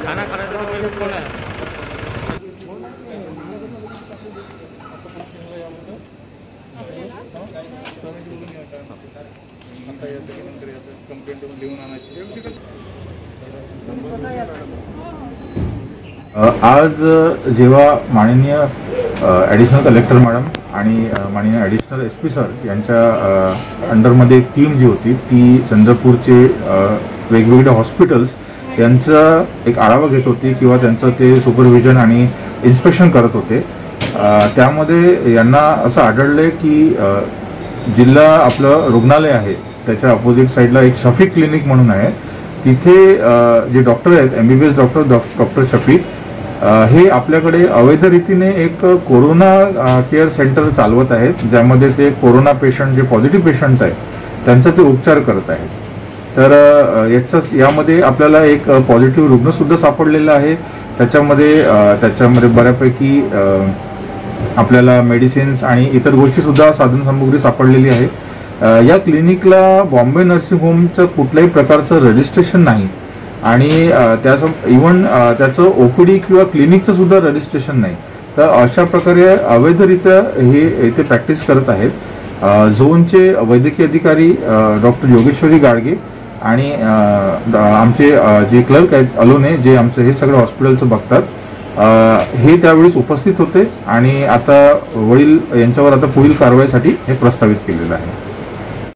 खाना खाना तो पहले कौन है? आज जेव्हा माननीय ॲडिशनल कलेक्टर मॅडम आणि माननीय ॲडिशनल SP सर यांच्या अंडरमध्ये एक टीम जी होती ती चंद्रपूरचे वेगवेगळे हॉस्पिटल्स यांचा एक आढावा घेत होती किंवा त्यांचं ते सुपरविजन आणि इन्स्पेक्शन करत होते। त्यामध्ये यांना असं आढळले की जिल्हा आपलं रुग्णालय आहे त्याच्या अपोजिट साईडला एक शफीक क्लिनिक म्हणून आहे, तिथे जे डॉक्टर आहेत MBBS डॉक्टर शफीक हे आपल्याकडे अवैध रीतीने एक कोरोना केअर सेंटर चालवत आहेत, ज्यामध्ये ते कोरोना पेशंट जे पॉझिटिव्ह पेशंट आहेत त्यांचा ते उपचार करत आहेत। तर यामध्ये आपल्याला एक पॉझिटिव्ह रुग्णसुद्धा सापडलेला आहे। त्याच्यामध्ये बऱ्यापैकी आपल्याला मेडिसिन्स आणि इतर गोष्टीसुद्धा साधनसामुग्री सापडलेली आहे। या क्लिनिकला बॉम्बे नर्सिंग होमचं कुठल्याही प्रकारचं रजिस्ट्रेशन नाही आणि इव्हन त्याचं OPD किंवा क्लिनिकचं सुद्धा रजिस्ट्रेशन नाही। तर अशा प्रकारे अवैधरित्या हे इथे प्रॅक्टिस करत आहेत। झोनचे वैद्यकीय अधिकारी डॉक्टर योगेश्वरी गाडगे आणि आमचे जे क्लर्क आहेत अलोने, जे आमचं हे सगळं हॉस्पिटलचं बघतात, हे त्यावेळेस उपस्थित होते आणि आता वडील यांच्यावर आता पुढील कारवाईसाठी हे प्रस्तावित केलेलं आहे।